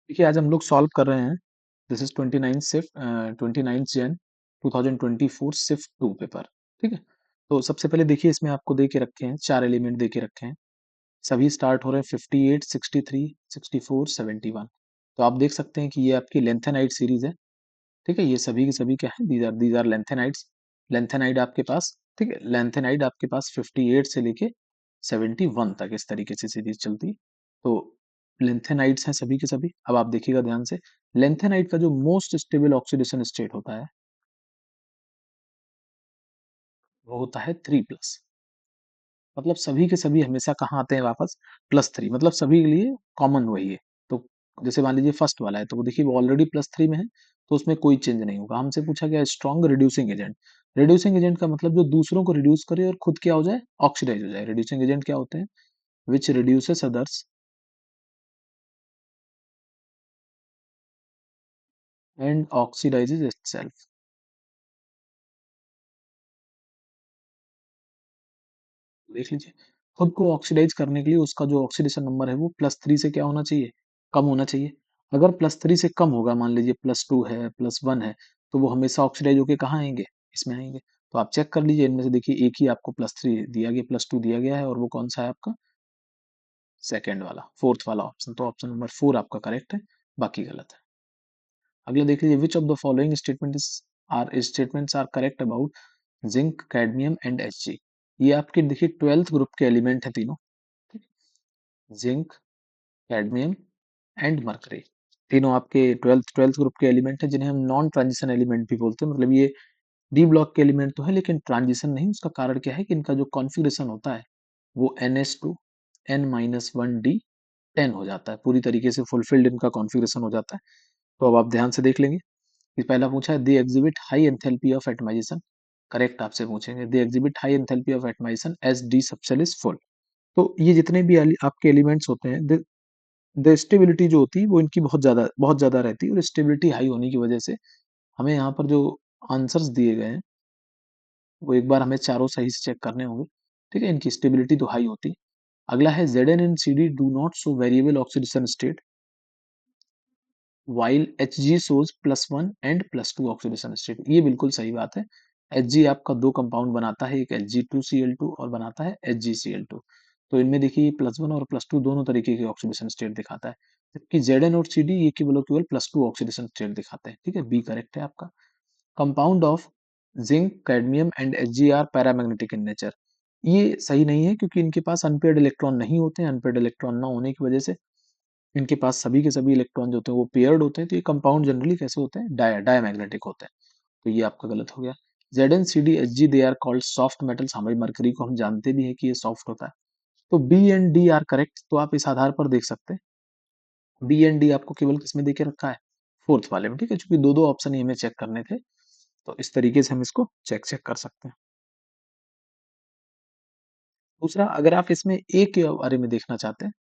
देखिए आज हम लोग सॉल्व कर रहे हैं। This is 29 shift 2 paper. ठीक है। तो सबसे पहले देखिए इसमें आपको दे के रखे हैं, चार एलिमेंट दे के रखे हैं। सभी स्टार्ट हो रहे हैं 58, 63, 64, 71। तो आप देख सकते हैं कि ये आपकी लेंथेनाइड सीरीज है। ठीक है, ये सभी के सभी क्या है, दीज आर लेंथेनाइड्स। लेंथेनाइड आपके पास, ठीक है, लेंथेनाइड आपके पास 58 से लेके 71 तक इस तरीके से सीरीज चलती है। तो लेंथेनाइड्स हैं सभी के सभी। अब आप देखिएगा ध्यान से, लेंथेनाइड का जो मोस्ट स्टेबल ऑक्सीडेशन स्टेट होता है वो होता है 3+। मतलब सभी के सभी हमेशा कहाँ आते हैं वापस, +3। मतलब सभी के लिए कॉमन वही है। तो जैसे मान लीजिए फर्स्ट वाला है तो वो देखिए वो ऑलरेडी +3 में है, तो उसमें कोई चेंज नहीं होगा। हमसे पूछा गया strong reducing agent. Reducing agent का मतलब जो दूसरों को रिड्यूस करे और खुद क्या हो जाए, ऑक्सीडाइज हो जाए। रिड्यूसिंग एजेंट क्या होते हैं? Which reduces others and oxidizes itself. देख लीजिए, खुद को ऑक्सीडाइज करने के लिए उसका जो ऑक्सीडेशन नंबर है वो +3 से क्या होना चाहिए, कम होना चाहिए। अगर +3 से कम होगा, मान लीजिए +2 है, +1 है, तो वो हमेशा ऑक्सीडाइज होके कहाँ आएंगे, इसमें आएंगे। तो आप चेक कर लीजिए, इनमें से देखिए एक ही आपको +3 दिया गया, +2 दिया गया है, और वो कौन सा है आपका, सेकेंड वाला, फोर्थ वाला ऑप्शन। तो ऑप्शन नंबर 4 आपका करेक्ट है, बाकी गलत है। अगला देख लीजिए, which of the following statements are correct about zinc, cadmium and Hg। ये आपके देखिए 12th ग्रुप के एलिमेंट है तीनों। जिंक, कैडमियम एंड मरकरी, तीनों आपके ट्वेल्थ ग्रुप के एलिमेंट हैं, जिन्हें हम नॉन ट्रांजिशन एलिमेंट भी बोलते हैं। मतलब ये डी ब्लॉक के एलिमेंट तो है लेकिन ट्रांजिशन नहीं। उसका कारण क्या है कि इनका जो कॉन्फ़िगरेशन होता है वो NH2 N-1D10 हो जाता है, पूरी तरीके से फुलफिल्ड इनका कॉन्फ़िगरेशन हो जाता है। तो अब आप ध्यान से देख लेंगे कि पहला पूछा है, they exhibit high enthalpy of atomization. Correct आपसे पूछेंगे, they exhibit high enthalpy of atomization as d subshell is full. तो ये जितने भी आपके एलिमेंट्स होते हैं, द स्टेबिलिटी जो होती है वो इनकी बहुत ज़्यादा रहती है, और स्टेबिलिटी हाई होने की वजह से हमें यहाँ पर जो आंसर्स दिए गए हैं वो एक बार हमें चारों सही से चेक करने होंगे। ठीक है, इनकी स्टेबिलिटी तो हाई होती है। अगला है, Zn and Cd do not show variable oxidation state while Hg shows +1 and +2 oxidation state. ये बिल्कुल सही बात है। Hg आपका दो कंपाउंड बनाता है, एक Hg2Cl2 और बनाता है HgCl2। तो इनमें देखिए +1 और +2 दोनों तरीके के ऑक्सीडेशन स्टेट दिखाता है, जबकि Zn और Cd ये केवल और केवल +2 ऑक्सीडेशन स्टेट दिखाते हैं। ठीक है, बी करेक्ट है आपका। Compound of zinc, cadmium and Hg are paramagnetic in nature. ये सही नहीं है, क्योंकि इनके पास अनपेयर्ड इलेक्ट्रॉन नहीं होते हैं। अनपेयर्ड इलेक्ट्रॉन ना होने की वजह से इनके पास सभी के सभी इलेक्ट्रॉन जो होते हैं वो पेयर्ड होते हैं। तो ये कंपाउंड जनरली कैसे होते हैं, डायमैग्नेटिक होते हैं। तो ये आपका गलत हो गया। Zn, Cd, Hg they are called soft metals. हमारी मरकरी को हम जानते भी हैं कि ये सॉफ्ट होता है। तो B and D are correct. तो आप इस आधार पर देख सकते हैं, बी एंड डी आपको केवल किसमें देके रखा है, फोर्थ वाले में। ठीक है, चूंकि दो दो ऑप्शन ही हमें चेक करने थे, तो इस तरीके से हम इसको चेक कर सकते हैं। दूसरा, अगर आप इसमें ए के बारे में देखना चाहते हैं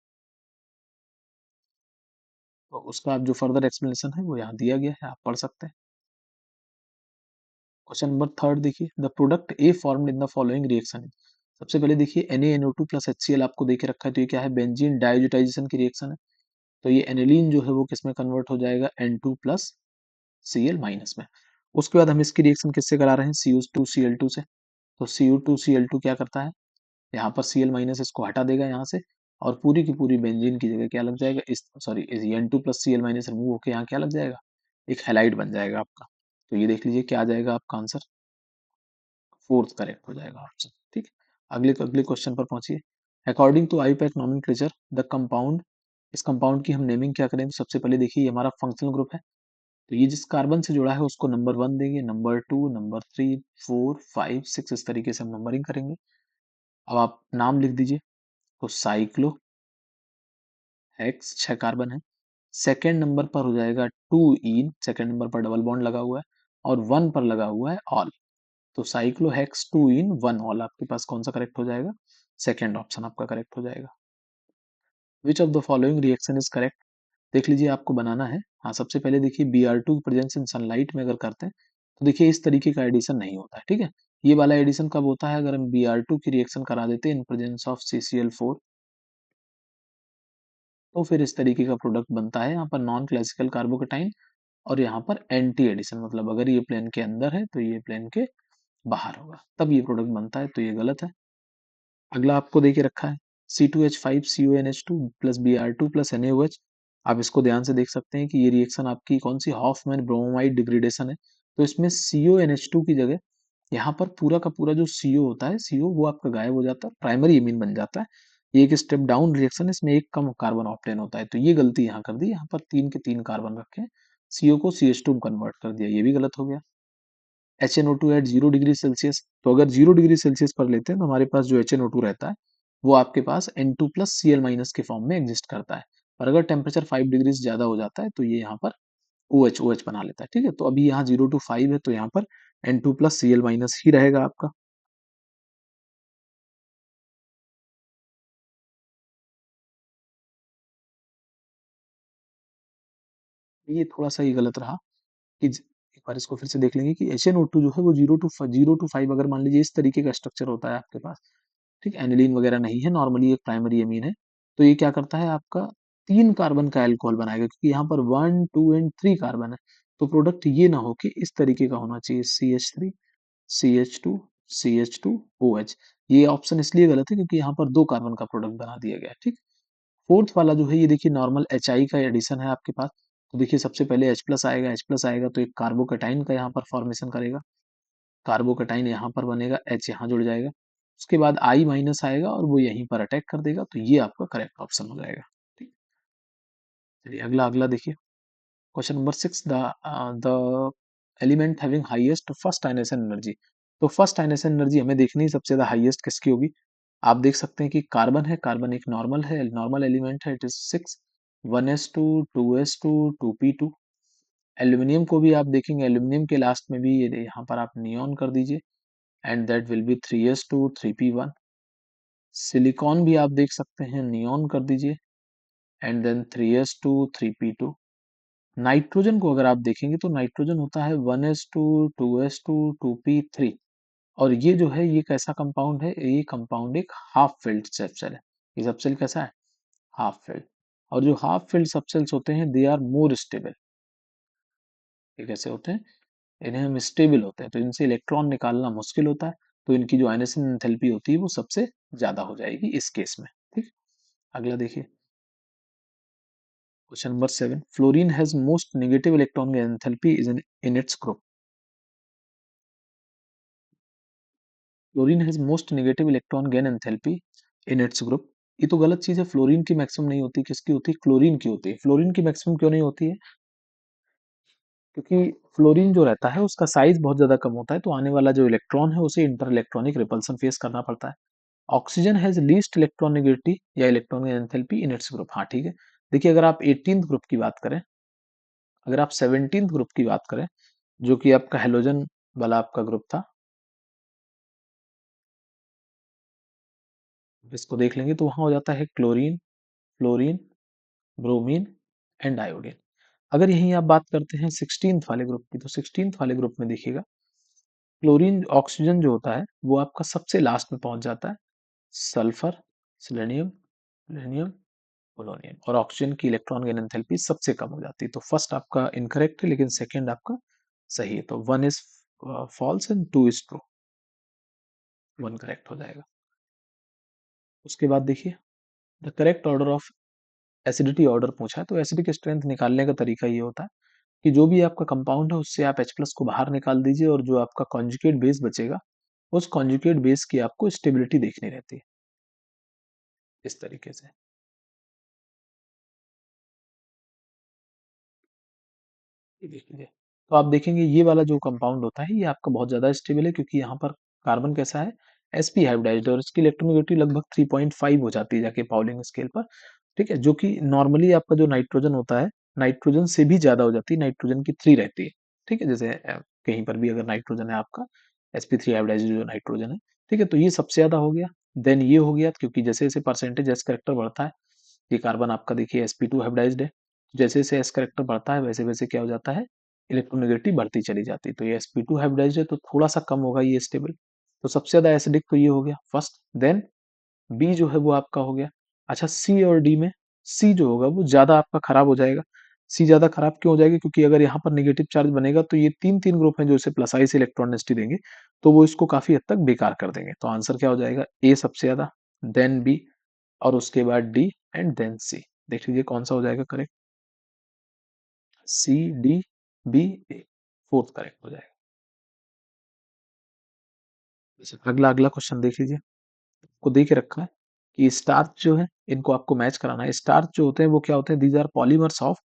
तो उसका आप जो फर्दर एक्सप्लेनेशन है वो यहाँ दिया गया है, आप पढ़ सकते हैं। क्वेश्चन नंबर थर्ड देखिए, the product A formed in the following reaction. सबसे पहले देखिए NaNO2 प्लस HCl आपको देके रखा है, तो ये क्या है, बेंजीन डाइज़ोटाइजेशन की रिएक्शन है। तो ये एनिलीन जो है वो किसमें कन्वर्ट हो जाएगा, N2 प्लस Cl माइनस में। उसके बाद हम इसकी रिएक्शन किससे करा रहे हैं, CO2Cl2 से। तो CO2Cl2 क्या करता है, यहाँ पर Cl माइनस इसको हटा देगा यहाँ से, और पूरी की पूरी बेंजीन की जगह क्या लग जाएगा, इस सॉरी इस N2 plus Cl minus remove होकर यहाँ क्या लग जाएगा, एक हैलाइड बन जाएगा आपका। तो ये देख लीजिए क्या आ जाएगा आपका आंसर, फोर्थ करेक्ट हो जाएगा ऑप्शन। ठीक है, अगले अगले क्वेश्चन पर पहुंचिए। According to IUPAC nomenclature the compound, इस कंपाउंड की हम नेमिंग क्या करें, तो सबसे पहले देखिए ये हमारा फंक्शनल ग्रुप है। तो ये जिस कार्बन से जुड़ा है उसको नंबर 1 देंगे, नंबर 2, नंबर 3, 4, 5, 6, इस तरीके से हम नंबरिंग करेंगे। अब आप नाम लिख दीजिए। तो साइक्लो हेक्स 6 कार्बन है। सेकेंड नंबर पर हो जाएगा 2 इन, सेकेंड नंबर पर डबल बॉन्ड लगा हुआ है, और 1 पर लगा हुआ है ऑल। तो साइक्लोहेक्स 2 इन 1 ऑल आपके पास कौन सा करेक्ट हो जाएगा, सेकेंड ऑप्शन आपका करेक्ट हो जाएगा। विच of the following reaction is correct, देख लीजिए आपको बनाना है। हाँ, सबसे पहले देखिए Br2 प्रेजेंस इन सनलाइट में अगर करते हैं तो देखिए इस तरीके का एडिशन नहीं होता है। ठीक है, ये वाला एडिशन कब होता है, अगर हम Br2 की रिएक्शन करा देते हैं इन प्रेजेंस ऑफ CCl4, तो फिर इस तरीके का प्रोडक्ट बनता है यहाँ पर नॉन क्लासिकल कार्बोकेटाइन, और यहाँ पर एंटी एडिशन, मतलब अगर ये प्लेन के अंदर है तो ये प्लेन के बाहर होगा, तब ये प्रोडक्ट बनता है, तो ये गलत है। अगला आपको देके रखा है C2H5CONH2 plus Br2 plus NaOH। आप इसको ध्यान से देख सकते हैं कि ये रिएक्शन आपकी कौन सी हॉफमैन ब्रोमाइड डिग्रेडेशन है। तो इसमें CONH2 की जगह यहाँ पर पूरा का पूरा जो CO होता है, CO वो आपका गायब हो जाता है, प्राइमरी एमीन बन जाता है। ये एक स्टेप डाउन रिएक्शन है, इसमें एक कम कार्बन ऑप्टेन होता है, तो ये गलती यहाँ कर दी, यहाँ पर 3 के 3 कार्बन रखे, CO को CH2 में कन्वर्ट कर दिया, ये भी गलत हो गया। HNO2 एट 0 डिग्री सेल्सियस, तो अगर 0 डिग्री सेल्सियस पर लेते हैं तो हमारे पास जो HNO2 रहता है वो आपके पास N2 प्लस Cl माइनस के फॉर्म में एग्जिस्ट करता है। और अगर टेम्परेचर 5 डिग्री से ज्यादा हो जाता है तो ये यहाँ पर OH बना लेता है। ठीक है, तो अभी यहाँ 0 to 5 है, तो यहाँ पर N2 प्लस Cl माइनस ही रहेगा आपका। ये थोड़ा सा ही गलत रहा कि एक बार इसको फिर से देख लेंगे कि HNO2 जो है वो 0 to 5 अगर मान लीजिए इस तरीके का स्ट्रक्चर होता है आपके पास, ठीक है, एनिलीन वगैरह नहीं है, नॉर्मली एक प्राइमरी एमीन है, तो ये क्या करता है आपका 3 कार्बन का एल्कोहल बनाएगा, क्योंकि यहाँ पर 1 2 एंड 3 कार्बन है, तो प्रोडक्ट ये ना हो कि इस तरीके का होना चाहिए CH3 CH2 CH2OH। ये ऑप्शन इसलिए गलत है क्योंकि यहाँ पर 2 कार्बन का प्रोडक्ट बना दिया गया है। ठीक, फोर्थ वाला जो है ये देखिए नॉर्मल HI का एडिशन है आपके पास, तो देखिए सबसे पहले H प्लस आएगा, H प्लस आएगा तो एक कार्बोकेटाइन का यहाँ पर फॉर्मेशन करेगा, कार्बोकेटाइन यहाँ पर बनेगा, H यहाँ जुड़ जाएगा, उसके बाद I माइनस आएगा और वो यहीं पर अटैक कर देगा, तो ये आपका करेक्ट ऑप्शन हो जाएगा। ठीक, चलिए अगला अगला देखिए, question number 6, the element having highest first ionisation energy. तो फर्स्ट आयनेशन एनर्जी हमें देखनी है सबसे ज्यादा हाईएस्ट किसकी होगी। आप देख सकते हैं कि कार्बन है, कार्बन एक नॉर्मल है, नॉर्मल एलिमेंट है, it is 6, 1s2 2s2 2p2। Aluminium को भी आप देखेंगे, एल्यूमिनियम के लास्ट में भी ये यहाँ पर आप नियॉन कर दीजिए, and that will be 3s2 3p1। Silicon भी आप देख सकते हैं, नियॉन कर दीजिए, and then 3s2 3p2। Nitrogen को अगर आप देखेंगे तो नाइट्रोजन होता है 1s2 2s2 2p3, और ये जो है ये कैसा कंपाउंड है, ये कंपाउंड एक हाफ फिल्ड सबसेल है। ये सबसेल कैसा है, हाफ फिल्ड, और जो हाफ फिल्ड सबसेल्स होते हैं दे आर मोर स्टेबल। ये कैसे होते हैं, इन्हें हम स्टेबल होते हैं, तो इनसे इलेक्ट्रॉन निकालना मुश्किल होता है, तो इनकी जो आयनेशन एंथैल्पी होती है वो सबसे ज्यादा हो जाएगी इस केस में। ठीक, अगला देखिए, question number 7, fluorine has most negative electron enthalpy is in its group. Fluorine has most negative electron gain enthalpy in its group. ये तो गलत चीज है, फ्लोरीन की मैक्सिमम नहीं होती, किसकी होती है, क्लोरीन की होती है। फ्लोरीन की मैक्सिमम क्यों नहीं होती है, क्योंकि फ्लोरीन जो रहता है उसका साइज बहुत ज्यादा कम होता है, तो आने वाला जो इलेक्ट्रॉन है उसे इंटर इलेक्ट्रॉनिक रिपल्सन फेस करना पड़ता है। Oxygen has least electron negativity या electron enthalpy in its group. हाँ ठीक है, देखिए अगर आप 18th ग्रुप की बात करें, अगर आप 17th ग्रुप की बात करें, जो कि आपका हेलोजन वाला आपका ग्रुप था, इसको देख लेंगे तो वहां हो जाता है chlorine, fluorine, bromine and iodine. अगर यहीं आप बात करते हैं 16th वाले ग्रुप की, तो 16th वाले ग्रुप में देखिएगा क्लोरीन ऑक्सीजन जो होता है वो आपका सबसे लास्ट में पहुंच जाता है, सल्फर, सेलेनियम, सेलेनियम, पोलोनियम, और ऑक्सीजन की इलेक्ट्रॉन गेन एंथैल्पी सबसे कम हो जाती है। तो फर्स्ट आपका इनकरेक्ट है लेकिन सेकंड आपका सही है, तो 1 is false and 2 is true, 1 correct हो जाएगा। उसके बाद देखिए, the correct order of acidity order पूछा है, तो एसिडिक स्ट्रेंथ निकालने का तरीका ये होता है कि जो भी आपका कंपाउंड है उससे आप H प्लस को बाहर निकाल दीजिए, और जो आपका कॉन्जुगेट बेस बचेगा उस कॉन्जुगेट बेस की आपको स्टेबिलिटी देखनी रहती है, इस तरीके से। ये देख लीजिए, तो आप देखेंगे ये वाला जो कंपाउंड होता है ये आपका बहुत ज्यादा स्टेबल है, क्योंकि यहाँ पर कार्बन कैसा है, sp हाइब्रिडाइज्ड, और इसकी इलेक्ट्रोनेगेटिविटी लगभग 3.5 हो जाती है जाके पाउलिंग स्केल पर। ठीक है, जो कि नॉर्मली आपका जो नाइट्रोजन होता है, नाइट्रोजन से भी ज्यादा हो जाती है, नाइट्रोजन की 3 रहती है। ठीक है, जैसे कहीं पर भी अगर नाइट्रोजन है आपका, sp3 हाइब्रिडाइज्ड जो नाइट्रोजन है, ठीक है, तो ये सबसे ज्यादा हो गया। देन ये हो गया, क्योंकि जैसे जैसे परसेंटेज एस करेक्टर बढ़ता है, ये कार्बन आपका देखिए sp2 हाइब्रिडाइज्ड है, जैसे जैसे एस करेक्टर बढ़ता है वैसे वैसे क्या हो जाता है, इलेक्ट्रोनेगेटिविटी बढ़ती चली जाती है, तो ये sp2 हाइब्रिडाइज्ड है तो थोड़ा सा कम होगा ये स्टेबल। तो सबसे ज्यादा एसिडिक तो ये हो गया फर्स्ट, देन बी जो है वो आपका हो गया। अच्छा सी और डी में, सी जो होगा वो ज्यादा आपका खराब हो जाएगा। सी ज्यादा खराब क्यों हो जाएगी? क्योंकि अगर यहाँ पर नेगेटिव चार्ज बनेगा तो ये तीन तीन ग्रुप हैं जो इसे प्लस आई से इलेक्ट्रॉन डेंसिटी देंगे, तो वो इसको काफी हद तक बेकार कर देंगे। तो आंसर क्या हो जाएगा? ए सबसे ज्यादा, देन बी, और उसके बाद डी, एंड देन सी। देख लीजिए कौन सा हो जाएगा करेक्ट। सी, डी, बी, ए, फोर्थ करेक्ट हो जाएगा। जैसे अगला अगला क्वेश्चन देख लीजिए, को दे के रखा है कि स्टार्च जो है इनको आपको मैच कराना है। स्टार्च जो होते हैं वो क्या होते हैं? These are polymers of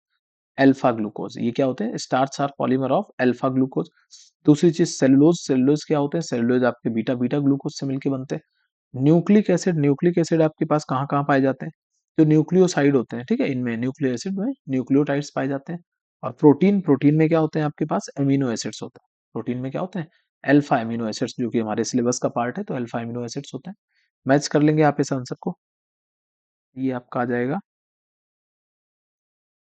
alpha glucose. ये क्या होते हैं? Starch are polymer of alpha glucose. दूसरी चीज सेलुलोज, सेलुलोज क्या होते हैं? सेलुलोज आपके बीटा बीटा ग्लूकोज से मिलकर बनते हैं। न्यूक्लिक एसिड, न्यूक्लिक एसिड आपके पास कहाँ कहाँ पाए जाते हैं? जो न्यूक्लियोसाइड होते हैं, ठीक है, इनमें न्यूक्लियो एसिड में न्यूक्लियोटाइड्स पाए जाते हैं। और प्रोटीन, प्रोटीन में क्या होते हैं आपके पास? एमिनो एसिड्स होते हैं। प्रोटीन में क्या होते हैं? अल्फा एमिनो एसिड्स, जो कि हमारे सिलेबस का पार्ट है, तो अल्फा एमिनो एसिड्स होते हैं। मैच कर लेंगे आप इस आंसर को, ये आपका आ जाएगा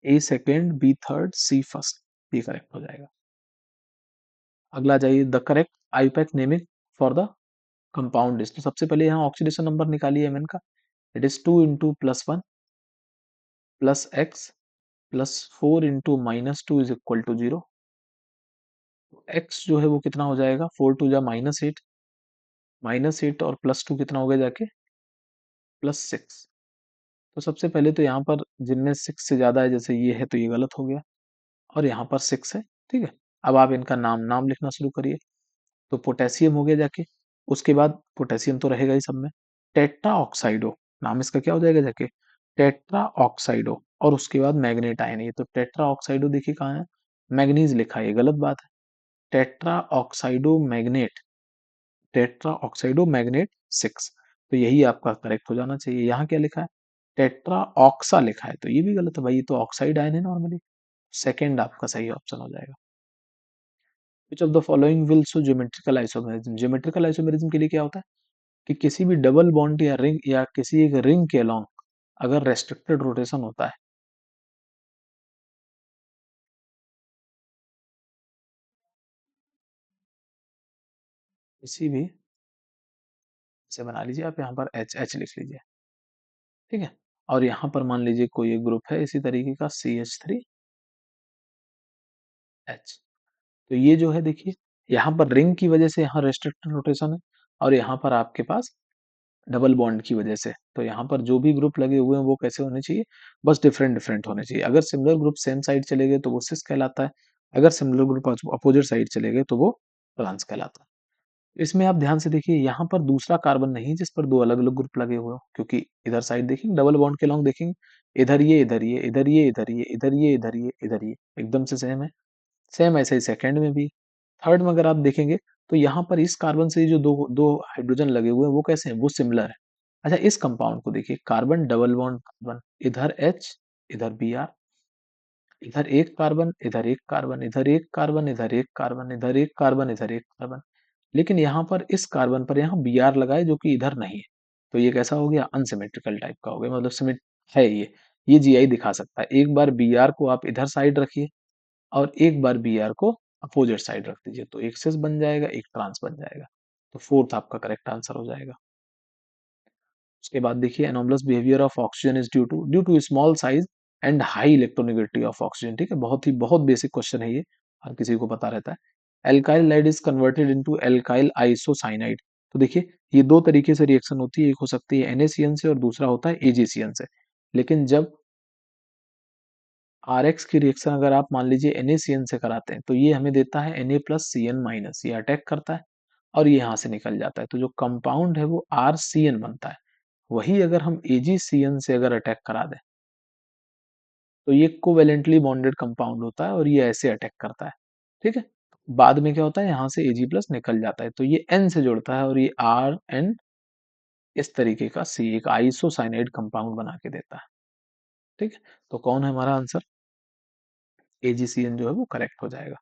A second, B third, C first, ये करेक्ट हो जाएगा। अगला जाइए, the correct IUPAC naming for the compound is. तो सबसे पहले यहाँ ऑक्सीडेशन नंबर निकालिए एमएन का। It is 2 into plus one plus x plus 4 into minus two is equal to zero. X जो है वो कितना हो जाएगा? 4 टू जा -8, -8 और +2 कितना हो गया जाके? +6। तो सबसे पहले तो यहाँ पर जिनमें 6 से ज्यादा है, जैसे ये है, तो ये गलत हो गया, और यहाँ पर 6 है, ठीक है। अब आप इनका नाम नाम लिखना शुरू करिए। तो पोटेशियम हो गया जाके, उसके बाद पोटेशियम तो रहेगा ही सब में, टेट्रा ऑक्साइडो, नाम इसका क्या हो जाएगा जाके? टेट्रा ऑक्साइडो। और उसके बाद मैग्नेट आयन। ये तो टेट्रा ऑक्साइडो देखिए कहाँ है? मैग्नीज लिखा है, ये गलत बात है। Tetra oxido magnet, tetra oxido magnet 6। तो यही आपका करेक्ट हो जाना चाहिए। यहाँ क्या लिखा है? टेट्रा ऑक्सा लिखा है, तो ये भी गलत है भाई, ये तो ऑक्साइड आयन है नॉर्मली। सेकेंड आपका सही ऑप्शन हो जाएगा। विच of the following will show geometrical isomerism. Geometrical isomerism के लिए क्या होता है कि किसी भी डबल बॉन्ड या रिंग, या किसी एक रिंग के अलोंग अगर रेस्ट्रिक्टेड रोटेशन होता है, किसी भी, जैसे बना लीजिए आप यहाँ पर एच एच लिख लीजिए, ठीक है, और यहाँ पर मान लीजिए कोई एक ग्रुप है इसी तरीके का CH3H। तो ये जो है देखिए, यहाँ पर रिंग की वजह से यहाँ रेस्ट्रिक्टेड रोटेशन है, और यहाँ पर आपके पास डबल बॉन्ड की वजह से। तो यहाँ पर जो भी ग्रुप लगे हुए हैं वो कैसे होने चाहिए? बस डिफरेंट डिफरेंट होने चाहिए। अगर सिमिलर ग्रुप सेम साइड चले गए तो वो सिस कहलाता है, अगर सिमिलर ग्रुप अपोजिट साइड चले गए तो वो ट्रांस कहलाता है। इसमें आप ध्यान से देखिए, यहाँ पर दूसरा कार्बन नहीं जिस पर दो अलग अलग ग्रुप लगे हुए हो, क्योंकि इधर साइड देखेंगे डबल बॉन्ड के लॉन्ग देखेंगे, इधर ये, इधर ये, इधर ये, इधर ये, इधर ये, इधर ये, इधर ये, एकदम से सेम है। सेम ऐसे ही सेकंड में भी, थर्ड में अगर आप देखेंगे तो यहाँ पर इस कार्बन से जो दो दो हाइड्रोजन लगे हुए हैं वो कैसे हैं? वो सिमिलर है। अच्छा, इस कंपाउंड को देखिए, कार्बन डबल बॉन्ड कार्बन, इधर H, इधर Br, इधर एक कार्बन, इधर एक कार्बन, इधर एक कार्बन, इधर एक कार्बन, इधर एक कार्बन, इधर एक कार्बन। लेकिन यहाँ पर इस कार्बन पर यहाँ Br लगाए जो कि इधर नहीं है। तो ये कैसा हो गया? अनसिमेट्रिकल टाइप का हो गया, मतलब सिमेट है ये जीआई दिखा सकता है। एक बार Br को आप इधर साइड रखिए, और एक बार Br को अपोजिट साइड रख दीजिए, तो एक सिस बन जाएगा, एक ट्रांस बन जाएगा। तो फोर्थ आपका करेक्ट आंसर हो जाएगा। उसके बाद देखिए, anomalous behaviour of oxygen is due to small size and high electronegativity of oxygen. ठीक है, बहुत बेसिक क्वेश्चन है ये, हर किसी को पता रहता है। Alkyl halide is converted into alkyl isocyanide. तो देखिए, ये दो तरीके से रिएक्शन होती है, एक हो सकती है NaCN से और दूसरा होता है AgCN से। लेकिन जब RX की रिएक्शन अगर आप मान लीजिए NaCN से कराते हैं, तो ये हमें देता है Na+CN-, ये अटैक करता है और ये यहाँ से निकल जाता है, तो जो कंपाउंड है वो RCN बनता है। वही अगर हम AgCN से अगर अटैक करा दें, तो ये कोवेलेंटली बॉन्डेड कंपाउंड होता है और ये ऐसे अटैक करता है, ठीक है। बाद में क्या होता है, यहाँ से Ag+ निकल जाता है, तो ये N से जुड़ता है और ये RN इस तरीके का C एक आइसोसाइनाइड कंपाउंड बना के देता है, ठीक है। तो कौन है हमारा आंसर? AgCN जो है वो करेक्ट हो जाएगा।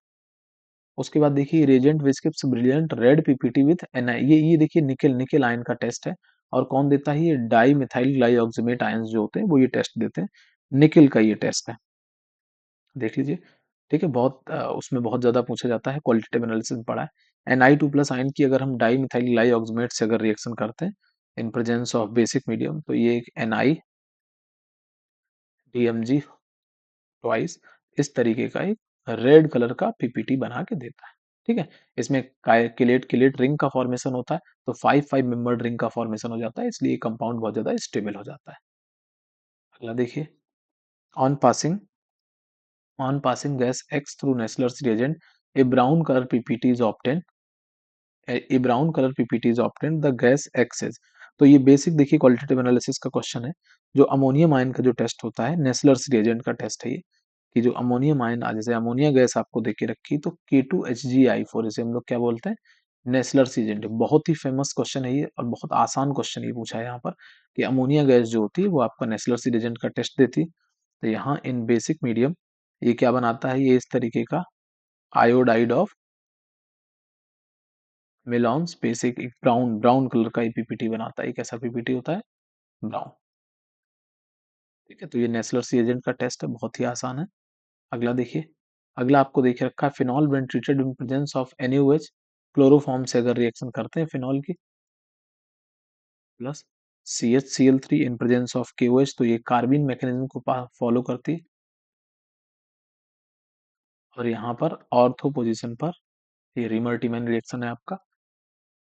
उसके बाद देखिए, reagent which gives brilliant red ppt with Ni, ये देखिए निकेल निकेल आयन का टेस्ट है। और कौन देता है? ये डाई मिथाइल ग्लाइऑक्सिमेट आयंस जो होते हैं वो ये टेस्ट देते हैं। निकेल का ये टेस्ट है, देख लीजिए, ठीक है। उसमें बहुत ज्यादा पूछा जाता है, क्वालिटेटिव एनालिसिस में पढ़ा है। Ni2+ आयन की अगर हम डाई मिथाइल ग्लाइऑक्सिमेट से अगर रिएक्शन करते हैं in presence of basic medium, तो ये एक DMG ट्वाइस, इस तरीके का एक रेड कलर का पीपीटी बना के देता है। ठीक है, इसमें किलेट किलेट रिंग का फॉर्मेशन होता है, तो 5 मेंबर्ड रिंग का फॉर्मेशन हो जाता है, इसलिए कंपाउंड बहुत ज्यादा स्टेबल हो जाता है। अगला देखिए, on passing gas X through Nessler's reagent, a brown color PPT is obtained. A brown color PPT is obtained. The gas X is, तो ये बेसिक देखिए क्वालिटेटिव एनालिसिस का क्वेश्चन है। जो अमोनियम आयन का जो टेस्ट होता है, नेस्लर्स रिएजेंट का टेस्ट है ये, कि जो अमोनियम आयन जैसे अमोनिया गैस आपको देख के रखी, तो K2HgI4, इसे हम लोग क्या बोलते हैं, नेस्लर्स रिएजेंट। बहुत ही फेमस क्वेश्चन है ये, और बहुत आसान क्वेश्चन ये पूछा है यहाँ पर, कि अमोनिया गैस जो होती है वो आपका नेस्लर्स रिएजेंट का टेस्ट देती है। तो यहाँ इन बेसिक मीडियम ये क्या बनाता है, ये इस तरीके का आयोडाइड ऑफ मिलॉन्स बेसिक एक ब्राउन ब्राउन कलर का पीपीटी बनाता है। एक ऐसा पीपीटी होता है ब्राउन। ठीक है, तो ये नेस्लर्स एजेंट का टेस्ट है, बहुत ही आसान है। अगला देखिए, अगला आपको देखे रखा है, phenol when treated in presence of NaOH, chloroform से अगर रिएक्शन करते हैं फिनॉल की, plus CHCl3 in presence of KOH, तो ये कार्बिन मैकेनिज्म को फॉलो करती है, और यहाँ पर ऑर्थो पोजीशन पर ये रिमर्टिमन रिएक्शन है आपका,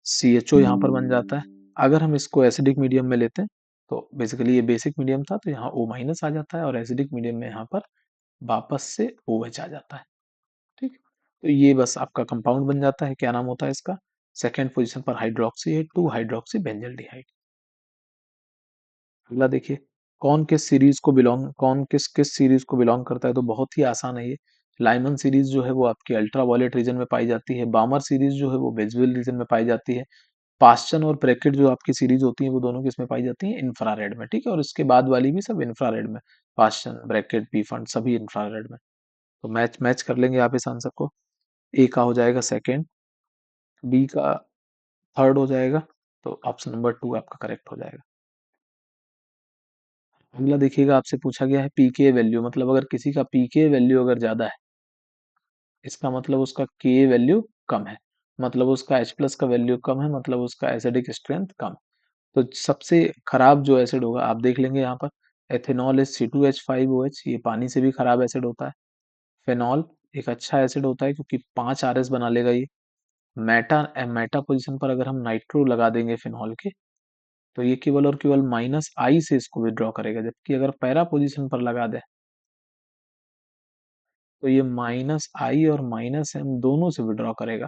CHO यहाँ पर बन जाता है। अगर हम इसको एसिडिक मीडियम में लेते हैं, तो बेसिकली ये बेसिक मीडियम था, तो यहाँ O माइनस आ जाता है, और एसिडिक मीडियम में यहाँ पर वापस से OH आ जाता है। ठीक, तो ये बस आपका कंपाउंड बन जाता है। क्या नाम होता है इसका, सेकेंड पोजीशन पर हाइड्रोक्सी है, 2 हाइड्रोक्सी बेंजल्डिहाइड। अगला देखिए, कौन किस किस सीरीज को बिलोंग करता है, तो बहुत ही आसान है ये। लाइमन सीरीज जो है वो आपकी अल्ट्रावायलेट रीजन में पाई जाती है, बामर सीरीज जो है वो बेजविल रीजन में पाई जाती है, पास्चन और ब्रैकेट जो आपकी सीरीज होती है वो दोनों किसमें पाई जाती है, इंफ्रारेड में। ठीक है, और इसके बाद वाली भी सब इंफ्रारेड में, पास्चन ब्रैकेट बी फंड सभी इंफ्रारेड में। तो मैच मैच कर लेंगे आप इस आंसर को। ए का हो जाएगा सेकेंड, बी का थर्ड हो जाएगा, तो ऑप्शन नंबर 2 आपका करेक्ट हो जाएगा। अगला देखिएगा, आपसे पूछा गया है पीके वैल्यू, मतलब अगर किसी का पीके वैल्यू अगर ज्यादा है, इसका मतलब उसका के वैल्यू कम है, मतलब उसका H प्लस का वैल्यू कम है, मतलब उसका एसिडिक स्ट्रेंथ कम। तो सबसे खराब जो एसिड होगा आप देख लेंगे यहाँ पर, एथेनॉल इज C2H5OH, ये पानी से भी खराब एसिड होता है। फेनॉल एक अच्छा एसिड होता है, क्योंकि 5 RS बना लेगा ये। मेटा पोजीशन पर अगर हम नाइट्रो लगा देंगे फिनॉल के, तो ये केवल और केवल -I से इसको विड्रॉ करेगा, जबकि अगर पैरा पोजीशन पर लगा दे, तो ये -I और -M दोनों से विड्रॉ करेगा।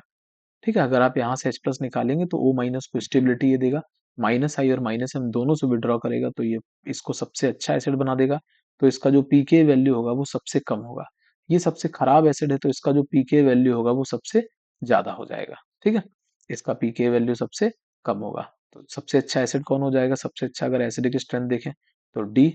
ठीक है, अगर आप यहाँ से H प्लस निकालेंगे तो O माइनस को स्टेबिलिटी ये देगा, -I और -M दोनों से विड्रॉ करेगा, तो ये इसको सबसे अच्छा एसिड बना देगा। तो इसका जो पीके वैल्यू होगा वो सबसे कम होगा। ये सबसे खराब एसिड है, तो इसका जो पीके वैल्यू होगा वो सबसे ज्यादा हो जाएगा। ठीक है, इसका पीके वैल्यू सबसे कम होगा। तो सबसे अच्छा एसिड कौन हो जाएगा, सबसे अच्छा अगर एसिडिक स्ट्रेंथ देखें तो डी,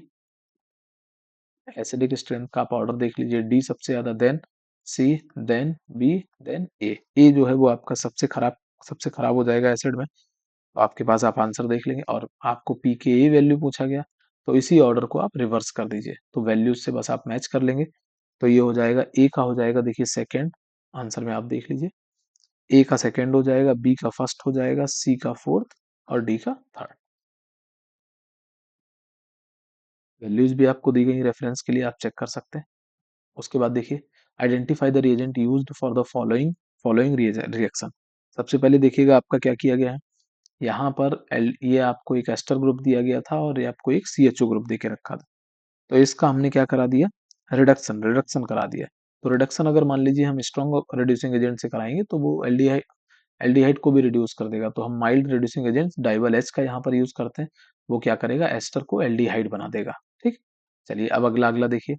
एसिडिक स्ट्रेंथ का आप ऑर्डर देख लीजिए, डी सबसे ज्यादा, देन सी, देन बी, देन ए। ए जो है वो आपका सबसे खराब हो जाएगा एसिड में। तो आपके पास आप आंसर देख लेंगे, और आपको पी के ए वैल्यू पूछा गया, तो इसी ऑर्डर को आप रिवर्स कर दीजिए, तो वैल्यूज से बस आप मैच कर लेंगे। तो ये हो जाएगा, ए का हो जाएगा देखिए सेकेंड, आंसर में आप देख लीजिए, ए का सेकेंड हो जाएगा, बी का फर्स्ट हो जाएगा, सी का फोर्थ, और डी का थर्ड। वैल्यूज भी आपको दी गई रेफरेंस के लिए, आप चेक कर सकते हैं। उसके बाद देखिए, identify the reagent used for the following reaction. सबसे पहले देखिएगा आपका क्या किया गया है, यहाँ पर ये आपको एक एस्टर ग्रुप दिया गया था, और ये आपको एक CHO ग्रुप दे के रखा था। तो इसका हमने क्या करा दिया, रिडक्शन करा दिया। तो रिडक्शन अगर मान लीजिए हम स्ट्रॉन्ग रिड्यूसिंग एजेंट से कराएंगे, तो वो एल्डिहाइड को भी रिड्यूस कर देगा। तो हम mild reducing agent Diavel H का यहाँ पर यूज करते हैं, वो क्या करेगा, एस्टर को एल्डिहाइड बना देगा। ठीक, चलिए अब अगला अगला देखिए।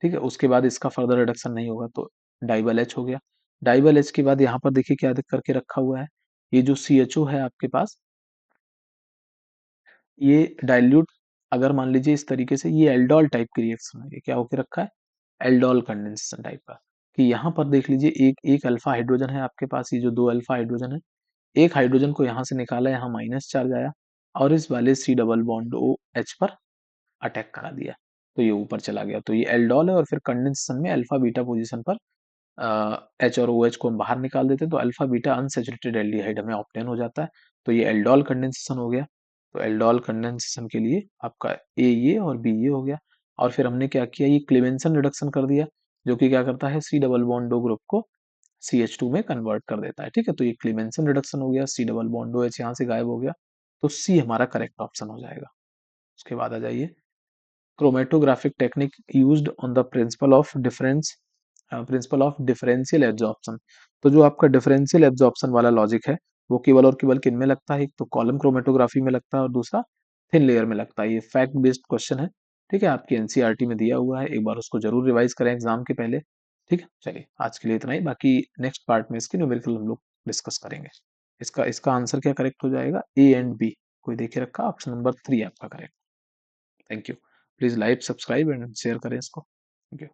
ठीक है, उसके बाद इसका फर्दर रिडक्शन नहीं होगा, तो डाइबल H हो गया। डाइबल H के बाद यहाँ पर देखिए क्या करके रखा हुआ है, ये जो CHO है आपके पास, ये डाइल्यूट, अगर मान लीजिए इस तरीके से, ये एल्डोल टाइप की रिएक्शन है, ये क्या होके रखा है, एल्डोल कंडेंसेशन टाइप का। कि यहाँ पर देख लीजिए, एक एक अल्फा हाइड्रोजन है आपके पास, ये जो 2 अल्फा हाइड्रोजन है, एक हाइड्रोजन को यहाँ से निकाला, यहाँ माइनस चार्ज आया, और इस वाले C डबल बॉन्ड OH पर अटैक करा दिया, तो ये ऊपर चला गया। तो ये एल्डोल है, और फिर कंडेंसेशन में अल्फा बीटा पोजीशन पर H और OH को हम बाहर निकाल देते हैं, तो अल्फा बीटा अनसैचुरेटेड एल्डिहाइड हमें ऑब्टेन हो जाता है। तो ये एल्डोल कंडेंसेशन हो गया। तो एल्डोल कंडेंसेशन के लिए आपका ए ये और बी ये हो गया। और फिर हमने क्या किया, ये क्लेवेंसन रिडक्शन कर दिया, जो कि क्या करता है, C double bond O group को CH2 में कन्वर्ट कर देता है। ठीक है, तो ये क्लेवेंसन रिडक्शन हो गया, सी डबल बॉन्ड OH यहाँ से गायब हो गया, तो सी हमारा करेक्ट ऑप्शन हो जाएगा। उसके बाद आ जाइए, chromatographic technique used on the principle of differential absorption. तो जो आपका डिफरेंशियल एब्जॉर्प्शन वाला लॉजिक है, वो केवल और केवल किन में लगता है, एक तो कॉलम क्रोमेटोग्राफी में लगता है और दूसरा थिन लेयर में लगता है। ये फैक्ट बेस्ड क्वेश्चन है, ठीक है, आपकी एनसीईआरटी में दिया हुआ है, एक बार उसको जरूर रिवाइज करें एग्जाम के पहले। ठीक है, चलिए आज के लिए इतना ही, बाकी नेक्स्ट पार्ट में इसके न्यूमेरिकल हम लोग डिस्कस करेंगे। इसका इसका आंसर क्या करेक्ट हो जाएगा, ए एंड बी, कोई देखे रखा, ऑप्शन नंबर 3 आपका correct. Thank you. Please like, subscribe and share करें इसको। Thank you.